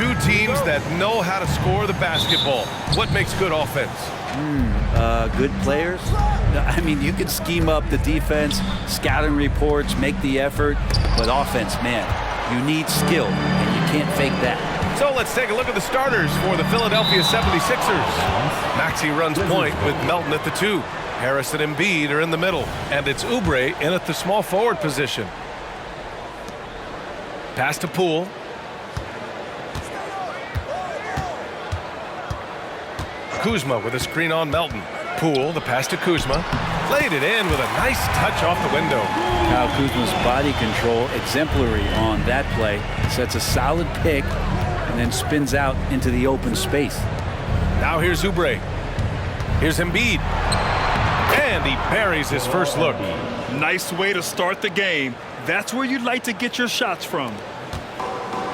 Two teams that know how to score the basketball. What makes good offense? Good players. I mean, you can scheme up the defense, scouting reports, make the effort, but offense, man, you need skill, and you can't fake that. So let's take a look at the starters for the Philadelphia 76ers. Maxey runs point with Melton at the 2. Harris and Embiid are in the middle, and it's Oubre in at the small forward position. Pass to Poole. Kuzma with a screen on Melton. Poole, the pass to Kuzma. Played it in with a nice touch off the window. Kyle Kuzma's body control exemplary on that play. Sets a solid pick and then spins out into the open space. Now here's Oubre. Here's Embiid. And he buries his first look. Nice way to start the game. That's where you'd like to get your shots from.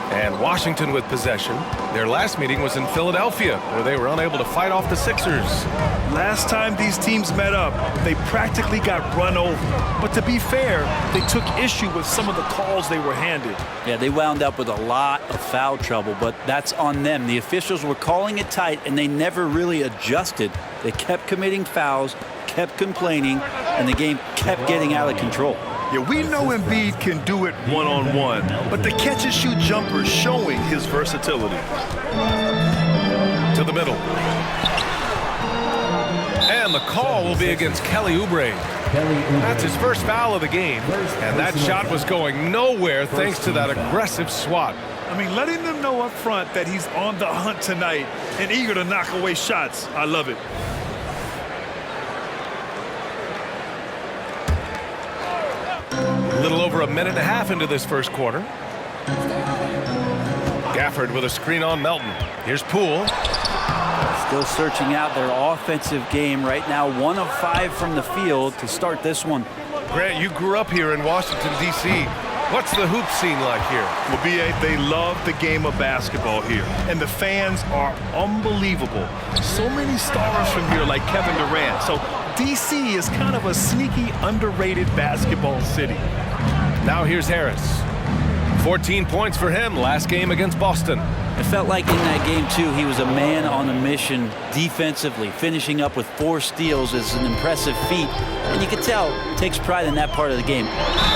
And Washington with possession. Their last meeting was in Philadelphia, where they were unable to fight off the Sixers. Last time these teams met up, they practically got run over. But to be fair, they took issue with some of the calls they were handed. Yeah, they wound up with a lot of foul trouble, but that's on them. The officials were calling it tight, and they never really adjusted. They kept committing fouls, kept complaining, and the game kept getting out of control. Yeah, we know Embiid can do it one-on-one, but the catch-and-shoot jumper is showing his versatility. To the middle. And the call will be against Kelly Oubre. That's his first foul of the game, and that shot was going nowhere thanks to that aggressive swat. I mean, letting them know up front that he's on the hunt tonight and eager to knock away shots. I love it. A little over a minute and a half into this first quarter. Gafford with a screen on Melton. Here's Poole. Still searching out their offensive game right now. 1 of 5 from the field to start this one. Grant, you grew up here in Washington, D.C. What's the hoop scene like here? Well, B.A., they love the game of basketball here, and the fans are unbelievable. So many stars from here like Kevin Durant. So D.C. is kind of a sneaky, underrated basketball city. Now here's Harris. 14 points for him last game against Boston. It felt like in that game, too, he was a man on a mission defensively. Finishing up with 4 steals is an impressive feat. And you can tell, takes pride in that part of the game.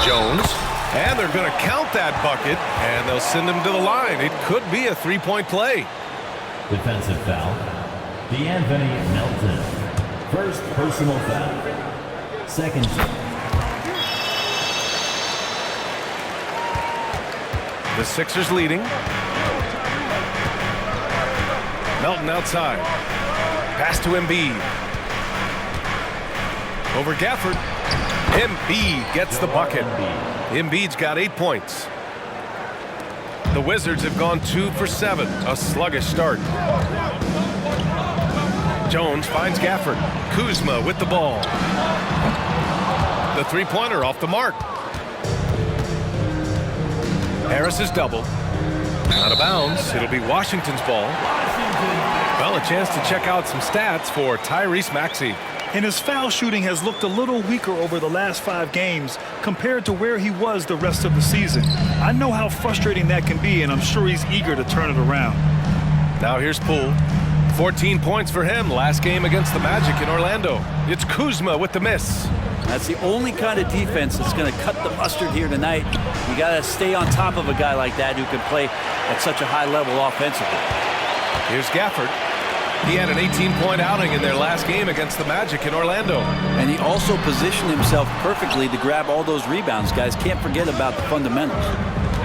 Jones. And they're going to count that bucket, and they'll send him to the line. It could be a three-point play. Defensive foul. DeAnthony Melton. First personal foul. Second. The Sixers leading. Melton outside. Pass to Embiid. Over Gafford. Embiid gets the bucket. Embiid's got 8 points. The Wizards have gone 2 for 7. A sluggish start. Jones finds Gafford. Kuzma with the ball. The three-pointer off the mark. Harris is doubled. Out of bounds. It'll be Washington's ball. Well, a chance to check out some stats for Tyrese Maxey. And his foul shooting has looked a little weaker over the last 5 games compared to where he was the rest of the season. I know how frustrating that can be, and I'm sure he's eager to turn it around. Now here's Poole. 14 points for him last game against the Magic in Orlando. It's Kuzma with the miss. That's the only kind of defense that's going to cut the mustard here tonight. You got to stay on top of a guy like that who can play at such a high level offensively. Here's Gafford. He had an 18-point outing in their last game against the Magic in Orlando. And he also positioned himself perfectly to grab all those rebounds. Guys, can't forget about the fundamentals.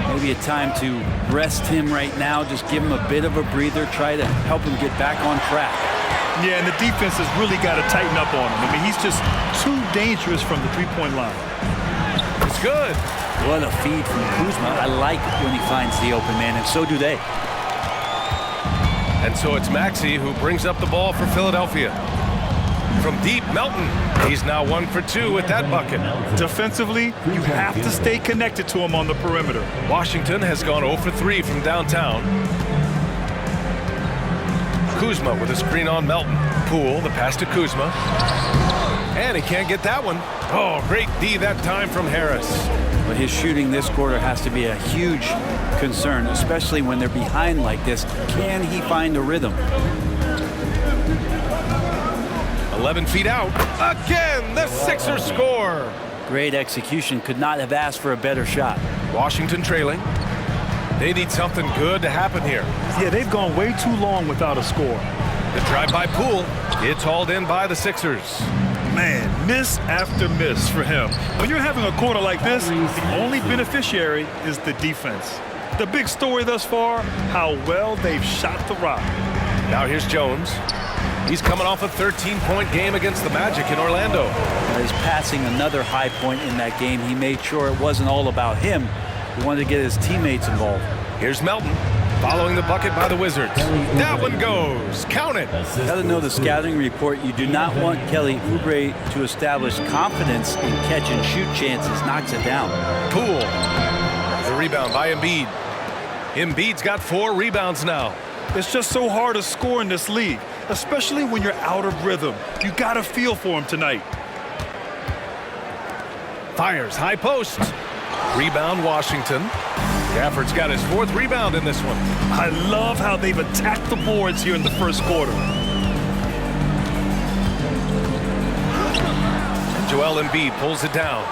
Maybe a time to rest him right now, just give him a bit of a breather, try to help him get back on track. Yeah, and the defense has really got to tighten up on him. I mean, he's just too dangerous from the three-point line. It's good. What a feed from Kuzma. I like it when he finds the open man, and so do they. And so it's Maxey who brings up the ball for Philadelphia. From deep, Melton. He's now 1 for 2 with that bucket. Defensively, you have to stay connected to him on the perimeter. Washington has gone 0 for 3 from downtown. Kuzma with a screen on Melton. Poole, the pass to Kuzma. And he can't get that one. Oh, great D that time from Harris. but his shooting this quarter has to be a huge concern, especially when they're behind like this. Can he find a rhythm? 11 feet out. Again, the Sixers score. Great execution. Could not have asked for a better shot. Washington trailing. They need something good to happen here. Yeah, they've gone way too long without a score. The drive by Poole. It's hauled in by the Sixers. Man, miss after miss for him. When you're having a quarter like this, the only beneficiary is the defense. The big story thus far, how well they've shot the rock. Now here's Jones. He's coming off a 13-point game against the Magic in Orlando. He's passing another high point in that game. He made sure it wasn't all about him. He wanted to get his teammates involved. Here's Melton following the bucket by the Wizards. That one goes. Count it. Got to know the scouting report. You do not want Kelly Oubre to establish confidence in catch and shoot chances. Knocks it down. Poole. The rebound by Embiid. Embiid's got 4 rebounds now. It's just so hard to score in this league, especially when you're out of rhythm. You got to feel for him tonight. Fires high post. Rebound Washington. Gafford's got his 4th rebound in this one. I love how they've attacked the boards here in the first quarter. And Joel Embiid pulls it down.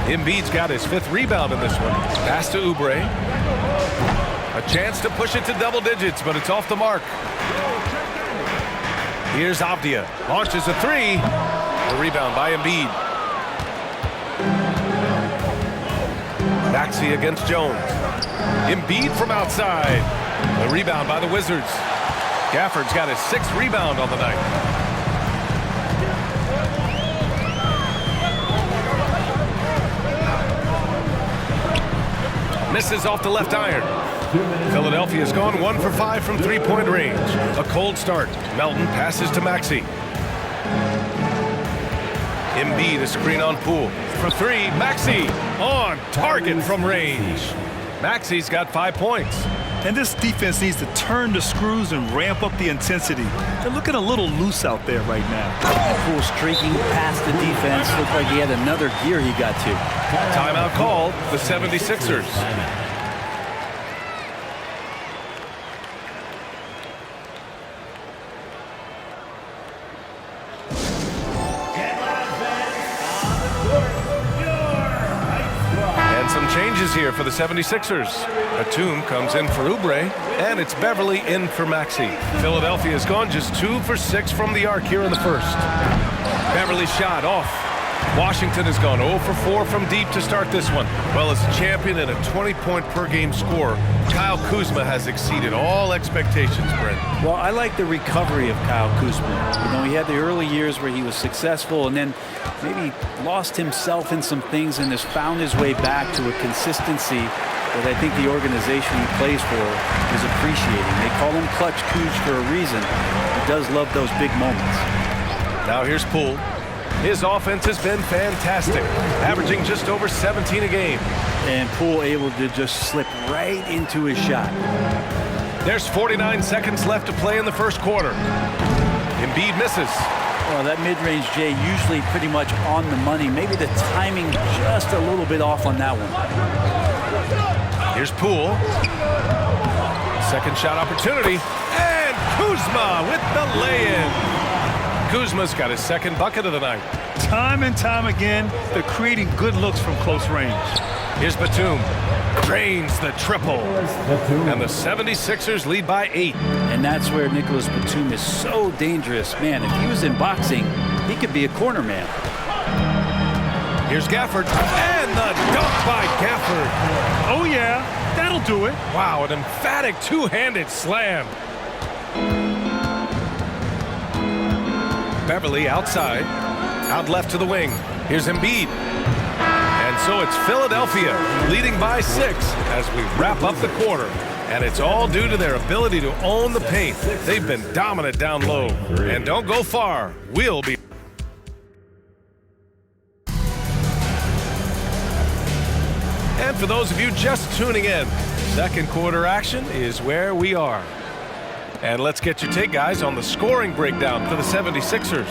Embiid's got his 5th rebound in this one. Pass to Oubre. A chance to push it to double digits, but it's off the mark. Here's Avdia. Launches a 3. The rebound by Embiid. Maxey against Jones. Embiid from outside. The rebound by the Wizards. Gafford's got his 6th rebound on the night. Misses off the left iron. Philadelphia's gone 1 for 5 from 3-point range. A cold start. Melton passes to Maxey. Embiid, a screen on Poole. For 3, Maxey on target from range. Maxey's got 5 points. And this defense needs to turn the screws and ramp up the intensity. They're looking a little loose out there right now. Poole streaking past the defense. Looked like he had another gear he got to. Timeout called. The 76ers. Changes here for the 76ers. Batum comes in for Oubre, and it's Beverly in for Maxey. Philadelphia's gone just 2 for 6 from the arc here in the first. Beverly's shot off. Washington has gone 0 for 4 from deep to start this one. Well, as a champion and a 20-point-per-game scorer, Kyle Kuzma has exceeded all expectations, Brent. Well, I like the recovery of Kyle Kuzma. You know, he had the early years where he was successful and then maybe lost himself in some things and has found his way back to a consistency that I think the organization he plays for is appreciating. They call him Clutch Kuz for a reason. He does love those big moments. Now here's Poole. His offense has been fantastic, averaging just over 17 a game. And Poole able to just slip right into his shot. There's 49 seconds left to play in the first quarter. Embiid misses. Well, that mid-range, Jay, usually pretty much on the money. Maybe the timing just a little bit off on that one. Here's Poole. Second shot opportunity. And Kuzma with the lay-in. Kuzma's got his 2nd bucket of the night. Time and time again, they're creating good looks from close range. Here's Batum. Drains the triple. And the 76ers lead by 8. And that's where Nicholas Batum is so dangerous. Man, if he was in boxing, he could be a corner man. Here's Gafford. And the dunk by Gafford. Oh, yeah, that'll do it. Wow, an emphatic 2-handed slam. Beverly outside, out left to the wing. Here's Embiid. And so it's Philadelphia leading by 6 as we wrap up the quarter. And it's all due to their ability to own the paint. They've been dominant down low. And don't go far. We'll be. And for those of you just tuning in, second quarter action is where we are. And let's get your take, guys, on the scoring breakdown for the 76ers.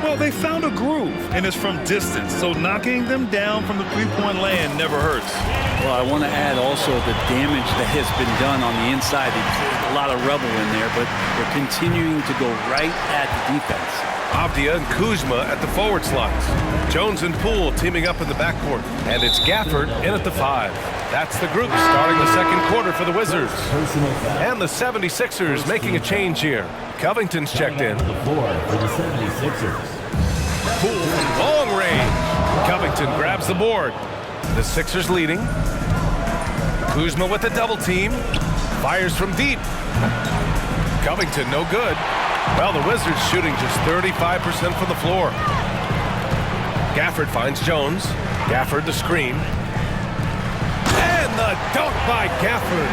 Well, they found a groove, and it's from distance, so knocking them down from the three-point land never hurts. Well, I want to add also the damage that has been done on the inside. There's a lot of rubble in there, but they're continuing to go right at the defense. Avdia and Kuzma at the forward slots. Jones and Poole teaming up in the backcourt. And it's Gafford in at the 5. That's the group starting the second quarter for the Wizards. And the 76ers making a change here. Covington's checked in. The floor for the 76ers. Poole from long range. Covington grabs the board. The Sixers leading. Kuzma with a double team. Fires from deep. Covington no good. Well, the Wizards shooting just 35% from the floor. Gafford finds Jones. Gafford the screen. And the dunk by Gafford.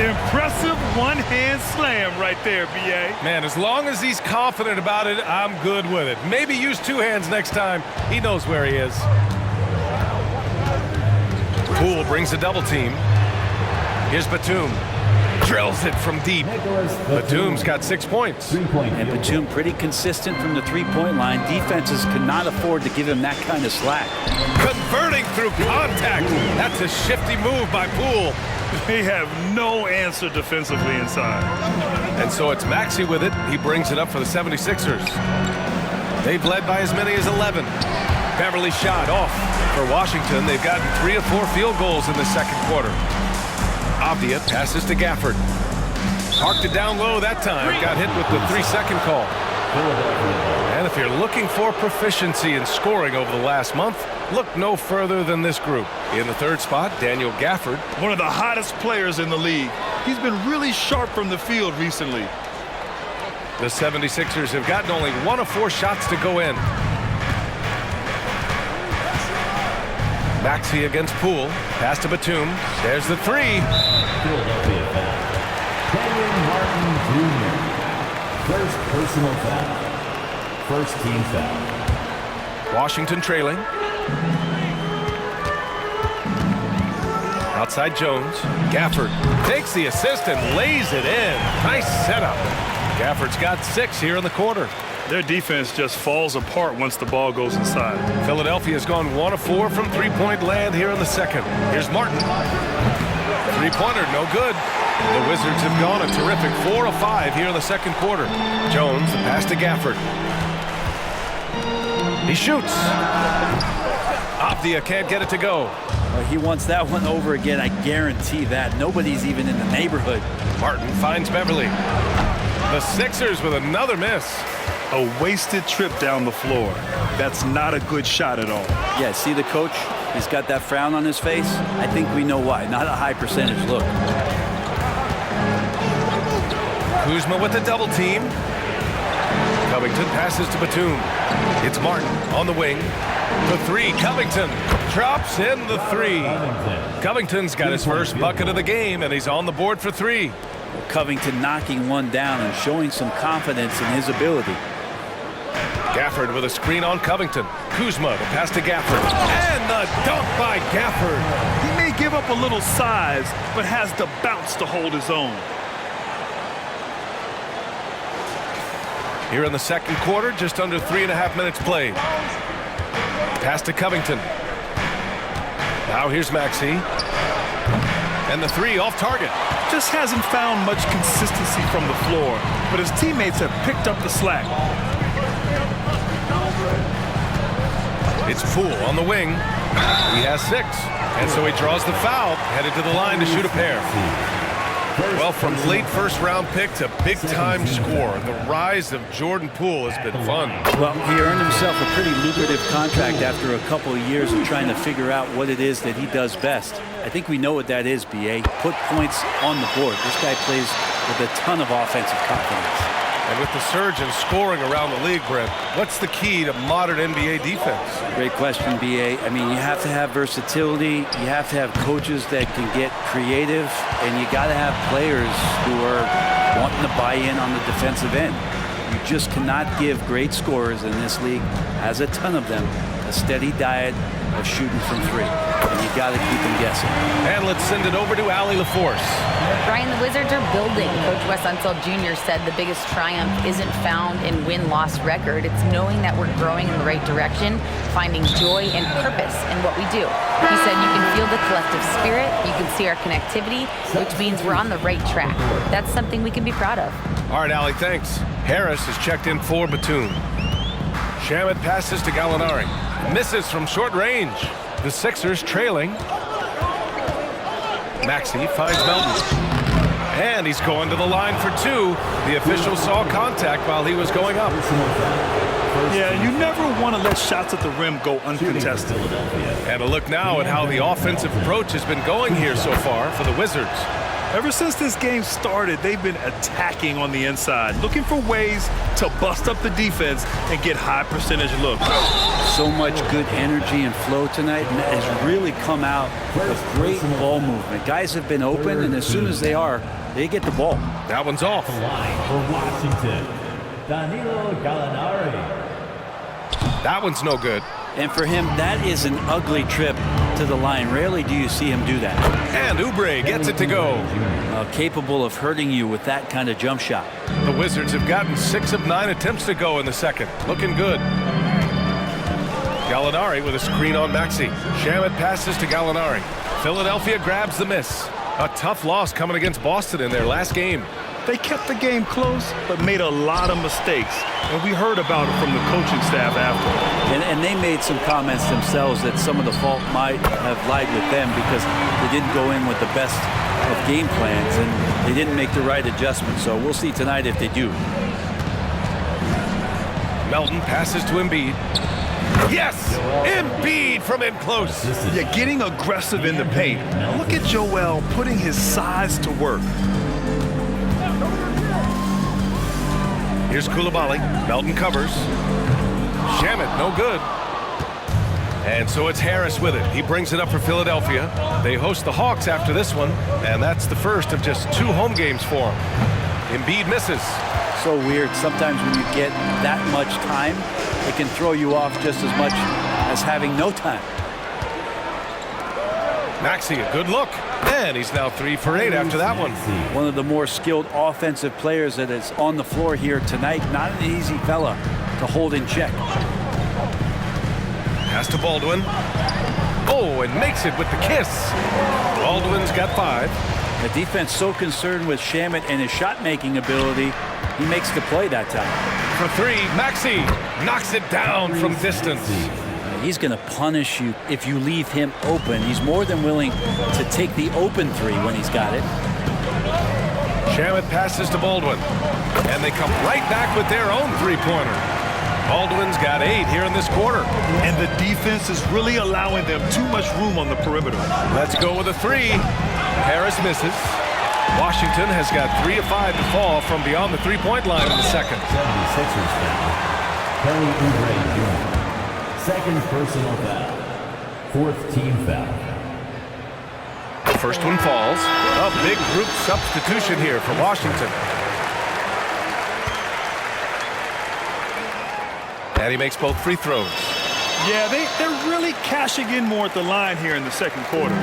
Impressive one-hand slam right there, B.A. Man, as long as he's confident about it, I'm good with it. Maybe use two hands next time. He knows where he is. Poole brings a double team. Here's Batum. Drills it from deep. Batum's got 6 points. And Batum pretty consistent from the three-point line. Defenses cannot afford to give him that kind of slack. Converting through contact. That's a shifty move by Poole. They have no answer defensively inside. And so it's Maxey with it. He brings it up for the 76ers. They've led by as many as 11. Beverly shot off for Washington. They've gotten 3 of 4 field goals in the second quarter. Avdia passes to Gafford. Parked it down low that time. Got hit with the 3-second call. And if you're looking for proficiency in scoring over the last month, look no further than this group. In the third spot, Daniel Gafford. One of the hottest players in the league. He's been really sharp from the field recently. The 76ers have gotten only 1 of 4 shots to go in. Maxey against Poole. Pass to Batum. There's the 3. Philadelphia foul. Kenyon Martin Jr. First personal foul. First team foul. Washington trailing. Outside Jones. Gafford takes the assist and lays it in. Nice setup. Gafford's got 6 here in the quarter. Their defense just falls apart once the ball goes inside. Philadelphia's gone 1 of 4 from three-point land here in the second. Here's Martin. Three-pointer, no good. The Wizards have gone a terrific 4 of 5 here in the second quarter. Jones, the pass to Gafford. He shoots. Avdia can't get it to go. He wants that one over again. I guarantee that. Nobody's even in the neighborhood. Martin finds Beverly. The Sixers with another miss. A wasted trip down the floor. That's not a good shot at all. Yeah, see the coach? He's got that frown on his face. I think we know why. Not a high percentage look. Kuzma with the double team. Covington passes to Batum. It's Martin on the wing. The 3, Covington drops in the 3. Covington's got his first bucket of the game, and he's on the board for 3. Covington knocking one down and showing some confidence in his ability. Gafford with a screen on Covington. Kuzma, the pass to Gafford. And the dunk by Gafford. He may give up a little size, but has the bounce to hold his own. Here in the second quarter, just under 3.5 minutes played. Pass to Covington. Now here's Maxey. And the 3 off target. Just hasn't found much consistency from the floor, but his teammates have picked up the slack. It's Poole on the wing. He has 6. And so he draws the foul, headed to the line to shoot a pair. Well, from late first-round pick to big-time scorer, the rise of Jordan Poole has been fun. Well, he earned himself a pretty lucrative contract after a couple of years of trying to figure out what it is that he does best. I think we know what that is, B.A. Put points on the board. This guy plays with a ton of offensive confidence. And with the surge in scoring around the league, Brent, what's the key to modern NBA defense? Great question, B.A. I mean, you have to have versatility. You have to have coaches that can get creative. And you got to have players who are wanting to buy in on the defensive end. You just cannot give great scorers in this league, has a ton of them, a steady diet of shooting from three. And you got to keep them guessing. And let's send it over to Allie LaForce. Brian, the Wizards are building. Coach Wes Unseld Jr. said the biggest triumph isn't found in win-loss record. It's knowing that we're growing in the right direction, finding joy and purpose in what we do. He said you can feel the collective spirit, you can see our connectivity, which means we're on the right track. That's something we can be proud of. All right, Allie, thanks. Harris is checked in for Batum. Shamet passes to Gallinari. Misses from short range. The Sixers trailing. Maxey finds Melton. And he's going to the line for two. The official saw contact while he was going up. Yeah, you never want to let shots at the rim go uncontested. And a look now at how the offensive approach has been going here so far for the Wizards. Ever since this game started, they've been attacking on the inside, looking for ways to bust up the defense and get high percentage looks. So much good energy and flow tonight, and that has really come out with great ball movement. Guys have been open, and as soon as they get the ball. That one's off. Line for Washington, Danilo Gallinari. That one's no good. And for him, that is an ugly trip to the line. Rarely do you see him do that. And Oubre gets it to go. Capable of hurting you with that kind of jump shot. The Wizards have gotten 6 of 9 attempts to go in the second. Looking good. Gallinari with a screen on Maxey. Shamet passes to Gallinari. Philadelphia grabs the miss. A tough loss coming against Boston in their last game. They kept the game close, but made a lot of mistakes. And we heard about it from the coaching staff after. And they made some comments themselves that some of the fault might have lied with them because they didn't go in with the best of game plans and they didn't make the right adjustments. So we'll see tonight if they do. Melton passes to Embiid. Yes! Embiid from in close. Yeah, getting aggressive in the paint. Look at Joel putting his size to work. Here's Coulibaly. Melton covers. Shamet, no good. And so it's Harris with it. He brings it up for Philadelphia. They host the Hawks after this one, and that's the first of just 2 home games for him. Embiid misses. So weird. Sometimes when you get that much time, it can throw you off just as much as having no time. Maxey, a good look. And he's now 3 for 8 after that one. One of the more skilled offensive players that is on the floor here tonight. Not an easy fella to hold in check. Pass to Baldwin. Oh, and makes it with the kiss. Baldwin's got 5. The defense so concerned with Shamet and his shot-making ability, he makes the play that time. For 3, Maxey knocks it down from distance. He's going to punish you if you leave him open. He's more than willing to take the open 3 when he's got it. Shamet passes to Baldwin. And they come right back with their own 3-pointer. Baldwin's got 8 here in this quarter. And the defense is really allowing them too much room on the perimeter. Let's go with a 3. Harris misses. Washington has got 3 of 5 to fall from beyond the 3-point line in the second. 76ers foul. Kelly Oubre Jr. Second personal foul. 4th team foul. The first one falls. A big group substitution here for Washington. And he makes both free throws. Yeah, they're really cashing in more at the line here in the second quarter.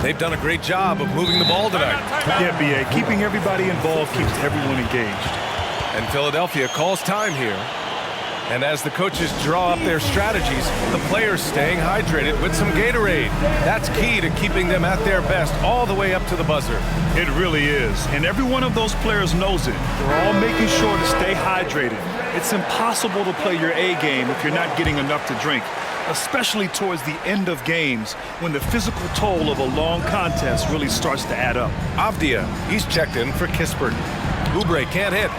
They've done a great job of moving the ball tonight. Yeah, B.A., keeping everybody involved keeps everyone engaged. And Philadelphia calls time here. And as the coaches draw up their strategies, the players staying hydrated with some Gatorade. That's key to keeping them at their best all the way up to the buzzer. It really is. And every one of those players knows it. They're all making sure to stay hydrated. It's impossible to play your A game if you're not getting enough to drink, especially towards the end of games when the physical toll of a long contest really starts to add up. Avdia, he's checked in for Kispert. Oubre can't hit.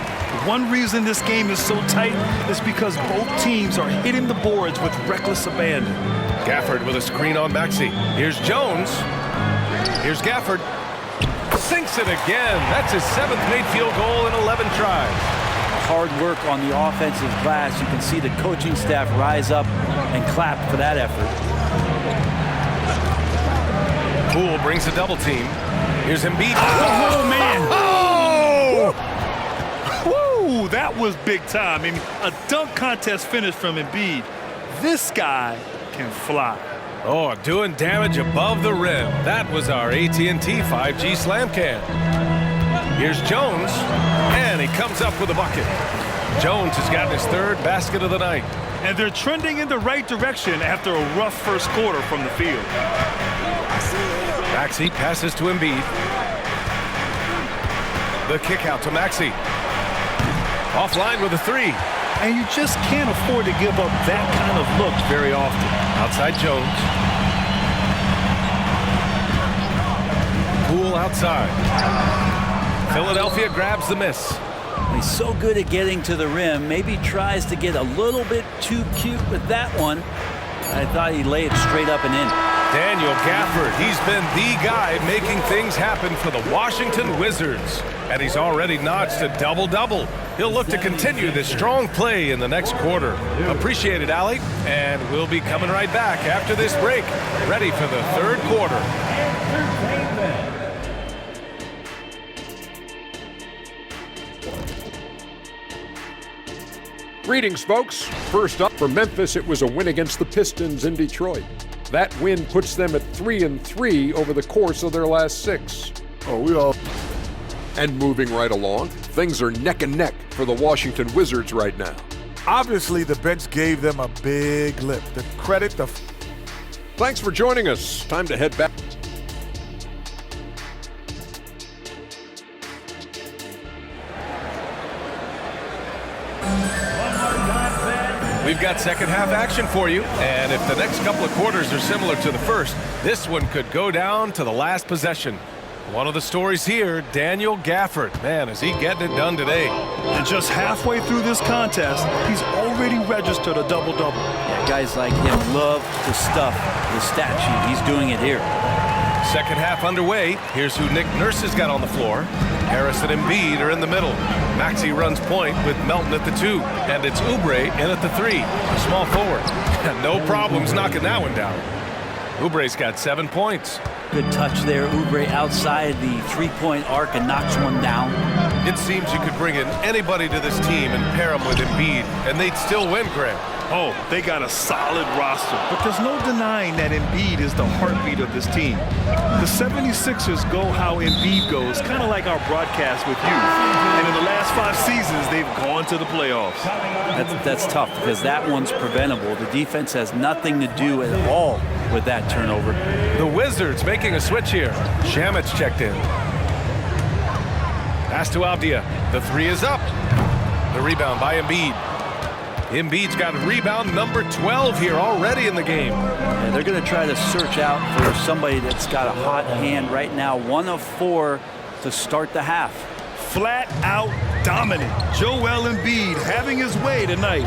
One reason this game is so tight is because both teams are hitting the boards with reckless abandon. Gafford with a screen on Maxey. Here's Jones. Here's Gafford. Sinks it again. That's his 7th made field goal in 11 tries. Hard work on the offensive glass. You can see the coaching staff rise up and clap for that effort. Poole brings a double team. Here's Embiid. Oh, man. Oh! Woo, that was big time. I mean, a dunk contest finish from Embiid. This guy can fly. Oh, doing damage above the rim. That was our AT&T 5G slam can. Here's Jones, and he comes up with a bucket. Jones has gotten his third basket of the night. And they're trending in the right direction after a rough first quarter from the field. Maxey passes to Embiid. The kick out to Maxey. Offline with a three. And you just can't afford to give up that kind of look very often. Outside Jones. Poole outside. Philadelphia grabs the miss. He's so good at getting to the rim. Maybe tries to get a little bit too cute with that one. I thought he'd lay it straight up and in. Daniel Gafford, he's been the guy making things happen for the Washington Wizards. And he's already notched a double-double. He'll look to continue this strong play in the next quarter. Appreciate it, Allie. And we'll be coming right back after this break, ready for the third quarter. Greetings, folks. First up for Memphis, it was a win against the Pistons in Detroit. That win puts them at 3-3 over the course of their last 6. And moving right along, things are neck and neck for the Washington Wizards right now. Obviously, the bench gave them a big lift. The credit the... Thanks for joining us. Time to head back. We've got second half action for you, and if the next couple of quarters are similar to the first, this one could go down to the last possession. One of the stories here, Daniel Gafford. Man, is he getting it done today. And just halfway through this contest, he's already registered a double-double. Yeah, guys like him love to stuff the stat sheet. He's doing it here. Second half underway. Here's who Nick Nurse has got on the floor. Harris and Embiid are in the middle. Maxey runs point with Melton at the 2. And it's Oubre in at the 3. A small forward. No problems knocking that one down. Oubre's got 7 points. Good touch there. Oubre outside the three-point arc and knocks one down. It seems you could bring in anybody to this team and pair them with Embiid, and they'd still win, Greg. Oh, they got a solid roster, but there's no denying that Embiid is the heartbeat of this team. The 76ers go how Embiid goes, kind of like our broadcast with you. And in the last 5 seasons, they've gone to the playoffs. That's tough because that one's preventable. The defense has nothing to do at all with that turnover. The Wizards making a switch here. Shamit's checked in. Pass to Avdia. The 3 is up. The rebound by Embiid. Embiid's got rebound number 12 here already in the game. Yeah, they're going to try to search out for somebody that's got a hot hand right now. 1 of 4 to start the half. Flat out dominant. Joel Embiid having his way tonight.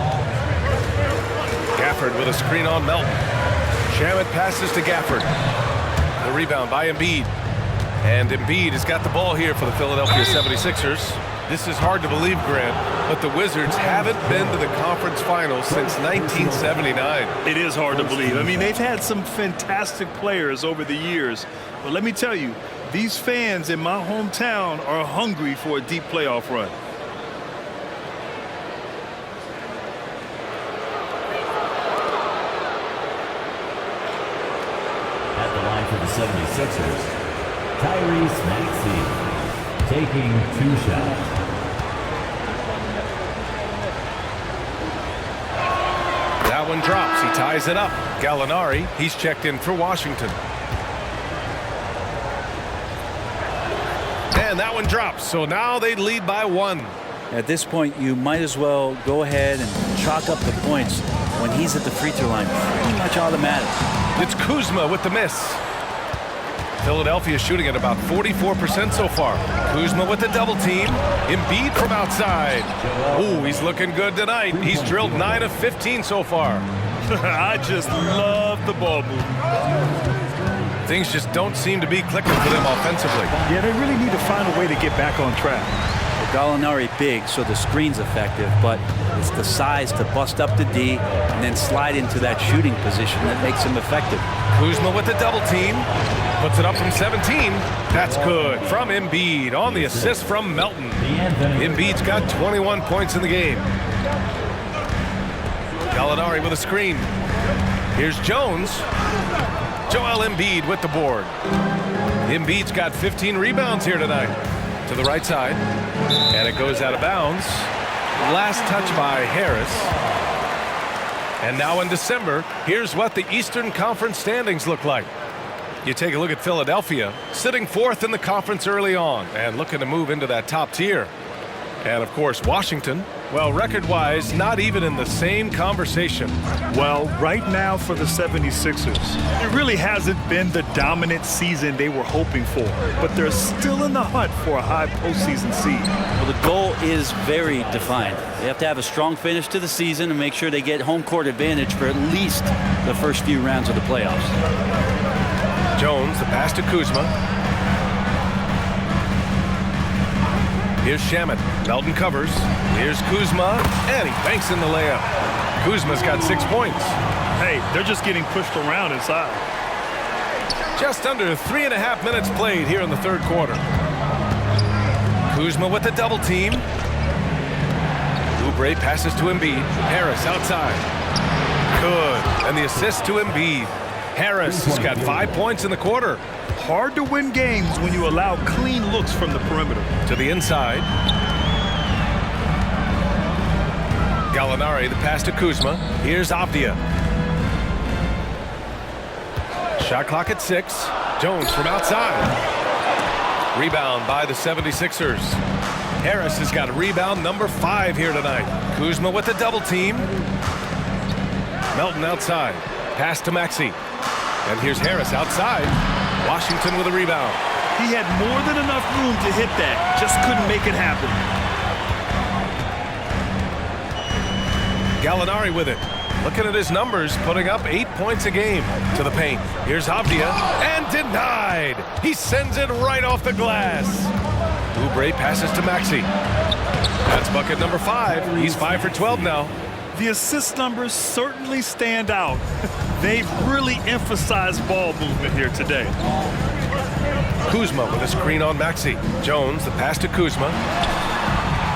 Gafford with a screen on Melton. Shamet passes to Gafford. The rebound by Embiid. And Embiid has got the ball here for the Philadelphia 76ers. This is hard to believe, Grant, but the Wizards haven't been to the conference finals since 1979. It is hard to believe. I mean, they've had some fantastic players over the years. But let me tell you, these fans in my hometown are hungry for a deep playoff run. At the line for the 76ers, Tyrese Maxey taking 2 shots. That one drops. He ties it up. Gallinari, he's checked in for Washington. And that one drops. So now they lead by 1. At this point, you might as well go ahead and chalk up the points when he's at the free throw line. Pretty much automatic. It's Kuzma with the miss. Philadelphia shooting at about 44% so far. Kuzma with the double team. Embiid from outside. Ooh, he's looking good tonight. He's drilled 9 of 15 so far. I just love the ball movement. Things just don't seem to be clicking for them offensively. Yeah, they really need to find a way to get back on track. Gallinari big, so the screen's effective, but it's the size to bust up the D and then slide into that shooting position that makes him effective. Kuzma with the double team. Puts it up from 17. That's good from Embiid on the assist from Melton. Embiid's got 21 points in the game. Gallinari with a screen. Here's Jones. Joel Embiid with the board. Embiid's got 15 rebounds here tonight. To the right side. And it goes out of bounds. Last touch by Harris. And now in December, here's what the Eastern Conference standings look like. You take a look at Philadelphia, sitting 4th in the conference early on and looking to move into that top tier. And, of course, Washington, well, record-wise, not even in the same conversation. Well, right now for the 76ers, it really hasn't been the dominant season they were hoping for, but they're still in the hunt for a high postseason seed. Well, the goal is very defined. They have to have a strong finish to the season and make sure they get home court advantage for at least the first few rounds of the playoffs. Jones, the pass to Kuzma. Here's Shamet. Melton covers. Here's Kuzma, and he banks in the layup. Kuzma's got 6 points. Hey, they're just getting pushed around inside. Just under 3.5 minutes played here in the third quarter. Kuzma with the double team. Oubre passes to Embiid. Harris outside. Good. And the assist to Embiid. Harris has got 5 points in the quarter. Hard to win games when you allow clean looks from the perimeter. To the inside. Gallinari, the pass to Kuzma. Here's Avdia. Shot clock at 6. Jones from outside. Rebound by the 76ers. Harris has got rebound number 5 here tonight. Kuzma with the double team. Melton outside. Pass to Maxey. And here's Harris outside. Washington with a rebound. He had more than enough room to hit that. Just couldn't make it happen. Gallinari with it. Looking at his numbers, putting up 8 points a game. To the paint. Here's Avdia. And denied. He sends it right off the glass. Oubre passes to Maxey. That's bucket number 5. He's 5 for 12 now. The assist numbers certainly stand out. They've really emphasized ball movement here today. Kuzma with a screen on Maxey. Jones, the pass to Kuzma.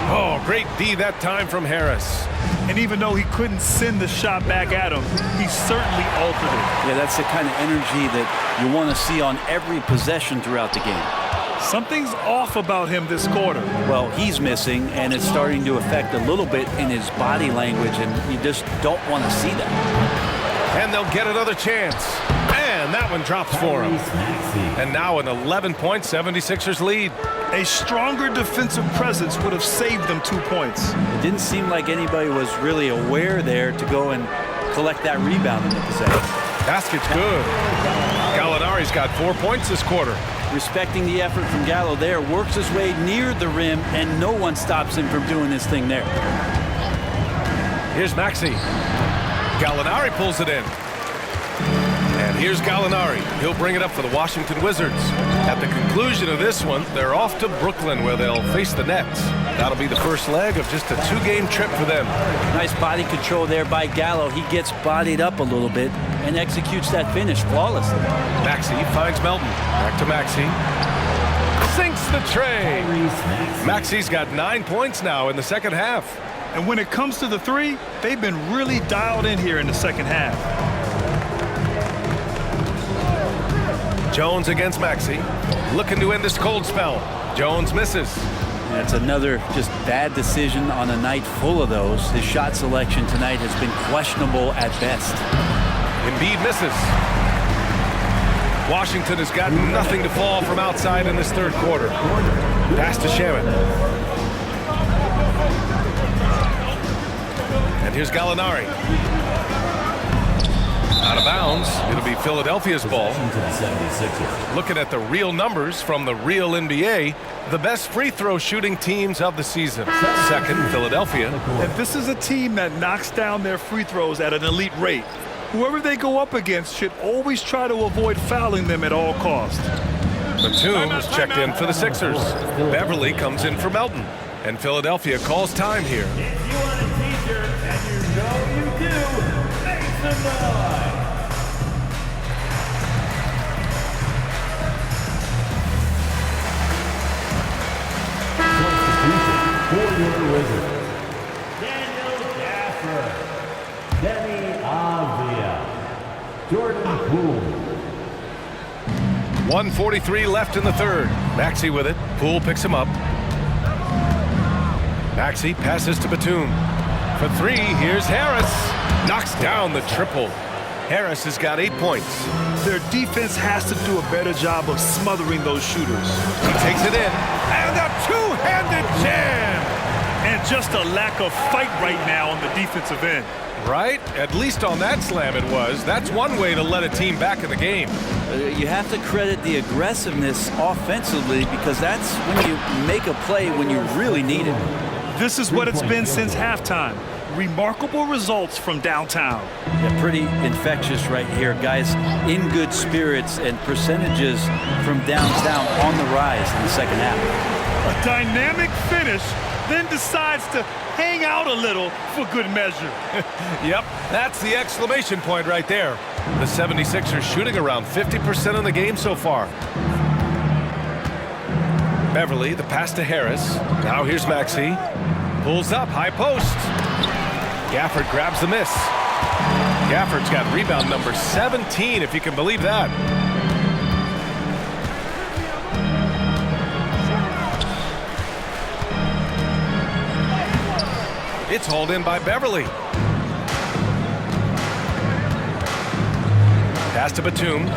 Oh, great D that time from Harris. And even though he couldn't send the shot back at him, he certainly altered it. Yeah, that's the kind of energy that you want to see on every possession throughout the game. Something's off about him this quarter. Well, he's missing, and it's starting to affect a little bit in his body language, and you just don't want to see that. And they'll get another chance. And that one drops for him. And now an 11-point 76ers lead. A stronger defensive presence would have saved them 2 points. It didn't seem like anybody was really aware there to go and collect that rebound in the possession. Basket's good. Gallinari's got 4 points this quarter. Respecting the effort from Gallo there, works his way near the rim, and no one stops him from doing this thing there. Here's Maxey. Gallinari pulls it in. And here's Gallinari. He'll bring it up for the Washington Wizards. At the conclusion of this one, they're off to Brooklyn where they'll face the Nets. That'll be the first leg of just a 2-game trip for them. Nice body control there by Gallo. He gets bodied up a little bit and executes that finish flawlessly. Maxey finds Melton. Back to Maxey. Sinks the tray. Maxey's got 9 points now in the second half. And when it comes to the 3, they've been really dialed in here in the second half. Jones against Maxey. Looking to end this cold spell. Jones misses. That's another just bad decision on a night full of those. His shot selection tonight has been questionable at best. Embiid misses. Washington has got nothing to fall from outside in this third quarter. Pass to Shamet. And here's Gallinari. Out of bounds. It'll be Philadelphia's ball. Looking at the real numbers from the real NBA, the best free throw shooting teams of the season. Second, Philadelphia. And this is a team that knocks down their free throws at an elite rate. Whoever they go up against should always try to avoid fouling them at all costs. Batum is checked in for the Sixers. Beverly comes in for Melton. And Philadelphia calls time here. If you want a t-shirt and you know you do, make some noise. For your Wizards, Daniel Gafford, Deni Avdia, Jordan Poole. 1:43 left in the third. Maxey with it. Poole picks him up. Maxey passes to Batum. For three, here's Harris. Knocks down the triple. Harris has got 8 points. Their defense has to do a better job of smothering those shooters. He takes it in. And a two-handed jam. And just a lack of fight right now on the defensive end. Right? At least on that slam it was. That's one way to let a team back in the game. You have to credit the aggressiveness offensively because that's when you make a play when you really need it. This is what it's been since halftime. Remarkable results from downtown. Yeah, pretty infectious right here. Guys in good spirits and percentages from downtown on the rise in the second half. A dynamic finish, then decides to hang out a little for good measure. Yep, that's the exclamation point right there. The 76ers shooting around 50% in the game so far. Beverly, the pass to Harris. Now here's Maxey. Pulls up, high post. Gafford grabs the miss. Gafford's got rebound number 17, if you can believe that. It's hauled in by Beverly. Pass to Batum.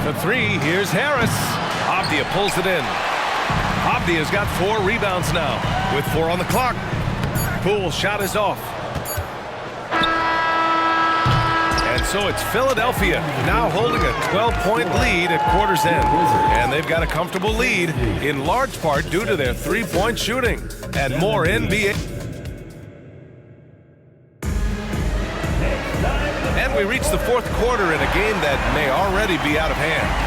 For three, here's Harris. Avdia pulls it in. Avdia's got 4 rebounds now, with 4 on the clock. Poole's shot is off. And so it's Philadelphia now holding a 12-point lead at quarter's end. And they've got a comfortable lead, in large part due to their 3-point shooting. And more NBA. And we reach the fourth quarter in a game that may already be out of hand.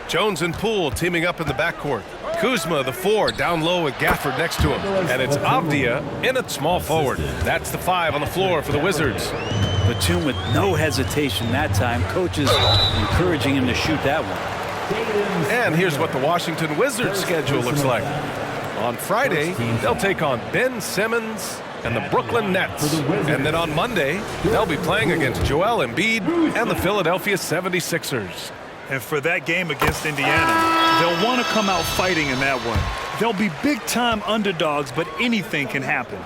Jones and Poole teaming up in the backcourt. Kuzma, the 4, down low with Gafford next to him. And it's Avdia in at small forward. That's the 5 on the floor for the Wizards. Batum with no hesitation that time. Coaches encouraging him to shoot that one. And here's what the Washington Wizards schedule looks like. On Friday, they'll take on Ben Simmons and the Brooklyn Nets. And then on Monday, they'll be playing against Joel Embiid and the Philadelphia 76ers. And for that game against Indiana, they'll want to come out fighting in that one. They'll be big-time underdogs, but anything can happen.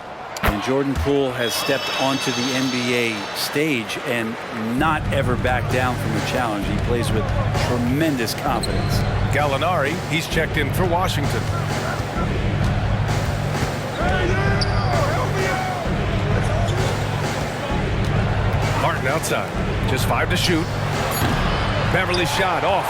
And Jordan Poole has stepped onto the NBA stage and not ever backed down from a challenge. He plays with tremendous confidence. Gallinari, he's checked in for Washington. Martin outside, just 5 to shoot. Beverly shot off.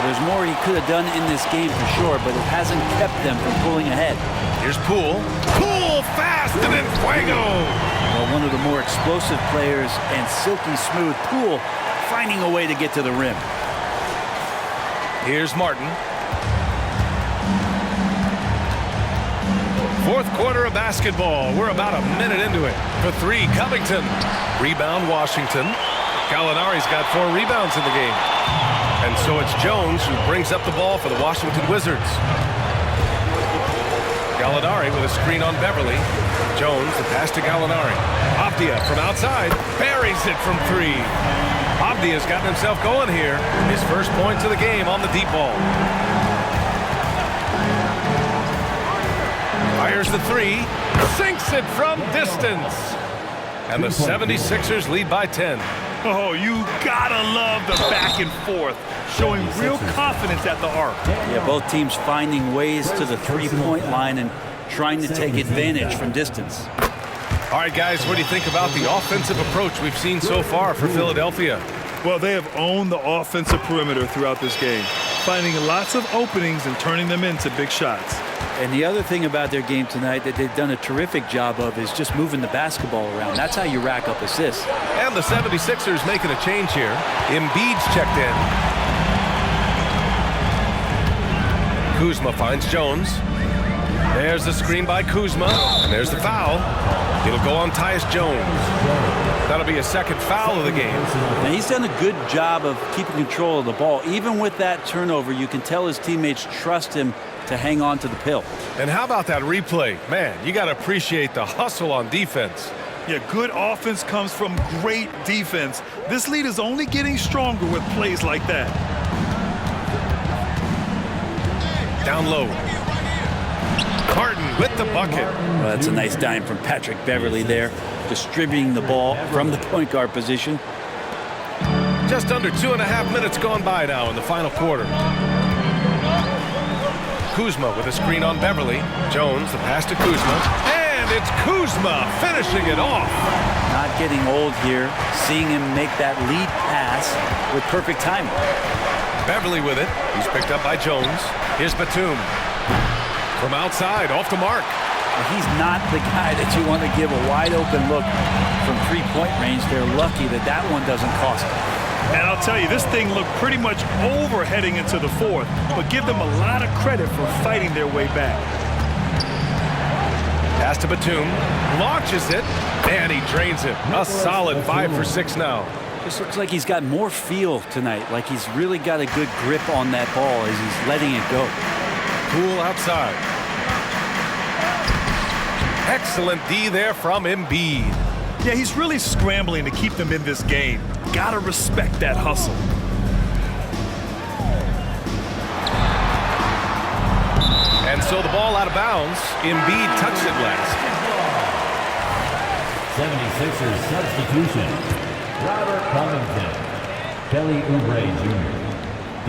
There's more he could have done in this game for sure, but it hasn't kept them from pulling ahead. Here's Poole. Poole fast and then fuego. Well, one of the more explosive players and silky smooth. Poole finding a way to get to the rim. Here's Martin. Fourth quarter of basketball. We're about a minute into it. For 3, Covington. Rebound, Washington. Gallinari's got 4 rebounds in the game. And so it's Jones who brings up the ball for the Washington Wizards. Gallinari with a screen on Beverly. Jones, the pass to Gallinari. Avdia from outside, buries it from 3. Avdia's gotten himself going here. His first points of the game on the deep ball. Fires the 3, sinks it from distance. And the 76ers lead by 10. Oh, you gotta love the back and forth, showing real confidence at the arc. Yeah, both teams finding ways to the 3-point line and trying to take advantage from distance. All right, guys, what do you think about the offensive approach we've seen so far for Philadelphia? Well, they have owned the offensive perimeter throughout this game, finding lots of openings and turning them into big shots. And the other thing about their game tonight that they've done a terrific job of is just moving the basketball around. That's how you rack up assists. And the 76ers making a change here. Embiid's checked in. Kuzma finds Jones. There's the screen by Kuzma, and there's the foul. It'll go on Tyus Jones. That'll be a second foul of the game. Now, he's done a good job of keeping control of the ball. Even with that turnover, you can tell his teammates trust him to hang on to the pill. And how about that replay? Man, you got to appreciate the hustle on defense. Yeah, good offense comes from great defense. This lead is only getting stronger with plays like that. Down low. Carton with the bucket. Well, that's a nice dime from Patrick Beverley there, distributing the ball from the point guard position. Just under 2.5 minutes gone by now in the final quarter. Kuzma with a screen on Beverley. Jones, the pass to Kuzma. And it's Kuzma finishing it off. Not getting old here, seeing him make that lead pass with perfect timing. Beverley with it. He's picked up by Jones. Here's Batum. From outside, off the mark. He's not the guy that you want to give a wide open look from three-point range. They're lucky that that one doesn't cost them. And I'll tell you, this thing looked pretty much over heading into the fourth, but give them a lot of credit for fighting their way back. Pass to Batum. Launches it. And he drains it. A solid 5 for 6 now. Just looks like he's got more feel tonight, like he's really got a good grip on that ball as he's letting it go. Poole outside. Excellent D there from Embiid. Yeah, he's really scrambling to keep them in this game. Gotta respect that hustle. And so the ball out of bounds. Embiid touched it last. 76ers substitution. Robert Covington. Kelly Oubre Jr.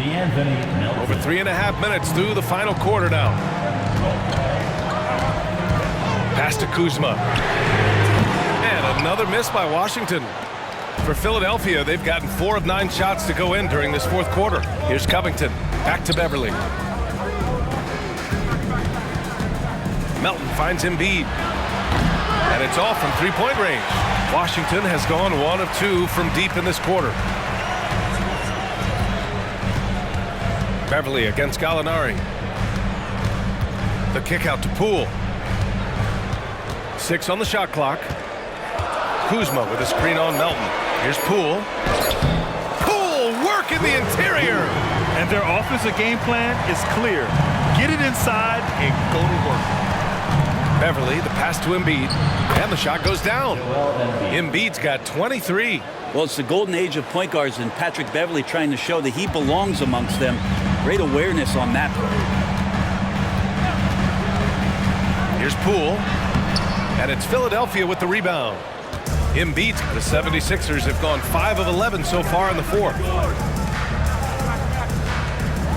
DeAnthony Melton. Over 3.5 minutes through the final quarter now. Pass to Kuzma. And another miss by Washington. For Philadelphia, they've gotten 4 of 9 shots to go in during this fourth quarter. Here's Covington. Back to Beverley. Melton finds Embiid. And it's off from three-point range. Washington has gone 1 of 2 from deep in this quarter. Beverley against Gallinari. The kick out to Poole. 6 on the shot clock. Kuzma with a screen on Melton. Here's Poole. Poole work in the interior. And their offensive game plan is clear. Get it inside and go to work. Beverley, the pass to Embiid. And the shot goes down. Embiid's got 23. Well, it's the golden age of point guards, and Patrick Beverley trying to show that he belongs amongst them. Great awareness on that play. Here's Poole. And it's Philadelphia with the rebound. Embiid, the 76ers have gone 5 of 11 so far in the fourth.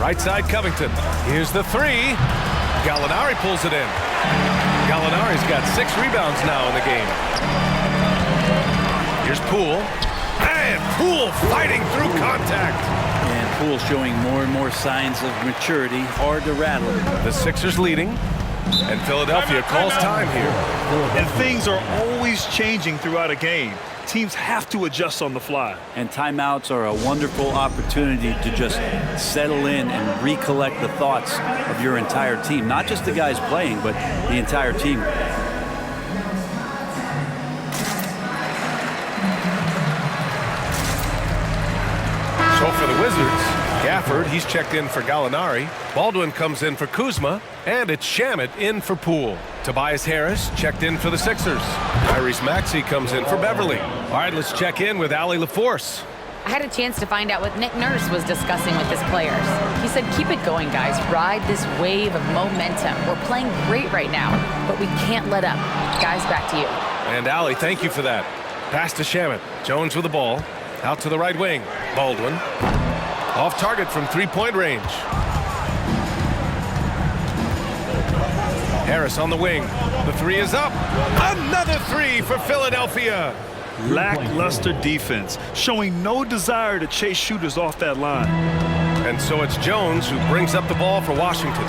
Right side Covington. Here's the 3. Gallinari pulls it in. Gallinari's got 6 rebounds now in the game. Here's Poole. And Poole fighting through contact. And Poole showing more and more signs of maturity. Hard to rattle. The Sixers leading. And Philadelphia calls time here. And things are always changing throughout a game. Teams have to adjust on the fly. And timeouts are a wonderful opportunity to just settle in and recollect the thoughts of your entire team. Not just the guys playing, but the entire team. So for the Wizards, Gafford, he's checked in for Gallinari. Baldwin comes in for Kuzma. And it's Shamet in for Poole. Tobias Harris checked in for the Sixers. Tyrese Maxey comes in for Beverley. All right, let's check in with Allie LaForce. I had a chance to find out what Nick Nurse was discussing with his players. He said, keep it going, guys. Ride this wave of momentum. We're playing great right now, but we can't let up. Guys, back to you. And Allie, thank you for that. Pass to Shamet. Jones with the ball. Out to the right wing. Baldwin. Off target from three-point range. Harris on the wing. The 3 is up. Another 3 for Philadelphia. Lackluster defense, showing no desire to chase shooters off that line. And so it's Jones who brings up the ball for Washington.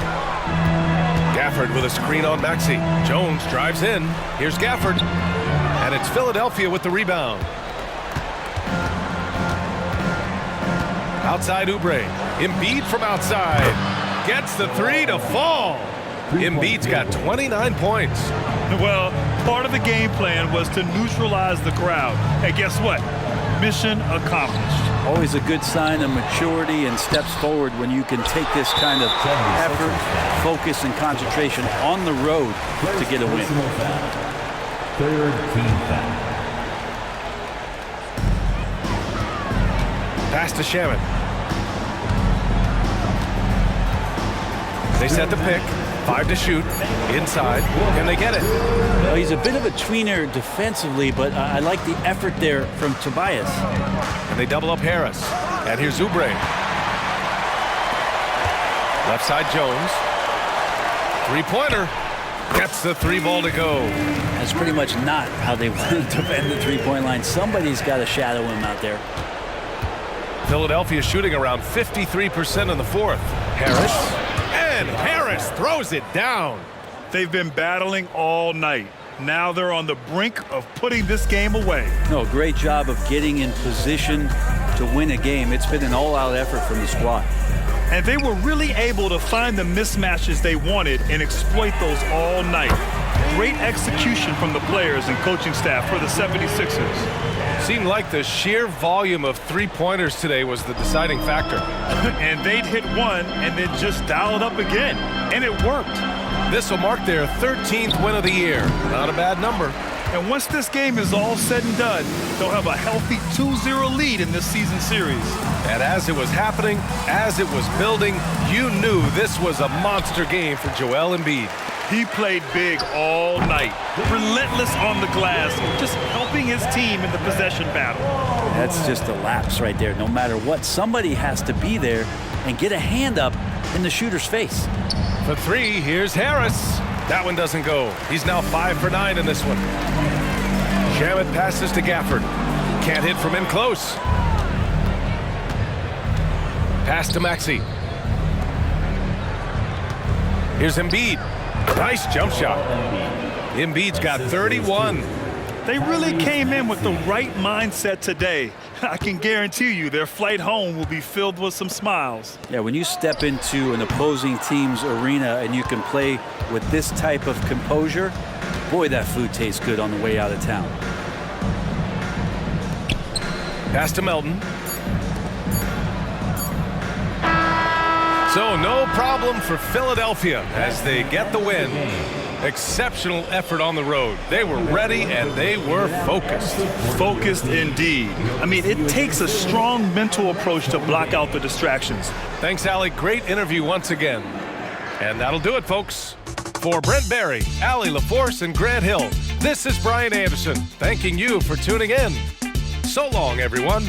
Gafford with a screen on Maxey. Jones drives in. Here's Gafford. And it's Philadelphia with the rebound. Outside Oubre. Embiid from outside. Gets the 3 to fall. Embiid's got 29 points. Well, part of the game plan was to neutralize the crowd. And guess what? Mission accomplished. Always a good sign of maturity and steps forward when you can take this kind of effort, focus, and concentration on the road to get a win. Third team foul. Pass to Shaman. They set the pick. 5 to shoot. Inside. Can they get it? Well, he's a bit of a tweener defensively, but I like the effort there from Tobias. And they double up Harris. And here's Oubre. Left side Jones. Three-pointer. Gets the 3-ball to go. That's pretty much not how they want to defend the three-point line. Somebody's got to shadow him out there. Philadelphia shooting around 53% in the fourth. Harris. And Harris throws it down. They've been battling all night. Now they're on the brink of putting this game away. No, great job of getting in position to win a game. It's been an all-out effort from the squad. And they were really able to find the mismatches they wanted and exploit those all night. Great execution from the players and coaching staff for the 76ers. Seemed like the sheer volume of three-pointers today was the deciding factor. And they'd hit one and then just dial it up again. And it worked. This will mark their 13th win of the year. Not a bad number. And once this game is all said and done, they'll have a healthy 2-0 lead in this season series. And as it was happening, as it was building, you knew this was a monster game for Joel Embiid. He played big all night, relentless on the glass, just helping his team in the possession battle. That's just a lapse right there. No matter what, somebody has to be there and get a hand up in the shooter's face. For 3, here's Harris. That one doesn't go. He's now 5 for 9 in this one. Shamet passes to Gafford. Can't hit from in close. Pass to Maxey. Here's Embiid. Nice jump shot. Embiid's got 31. They really came in with the right mindset today. I can guarantee you their flight home will be filled with some smiles. Yeah, when you step into an opposing team's arena and you can play with this type of composure, boy, that food tastes good on the way out of town. Pass to Melton. So no problem for Philadelphia as they get the win. Exceptional effort on the road. They were ready and they were focused. Focused indeed. I mean, it takes a strong mental approach to block out the distractions. Thanks, Allie. Great interview once again. And that'll do it, folks. For Brent Barry, Allie LaForce, and Grant Hill, this is Brian Anderson, thanking you for tuning in. So long, everyone.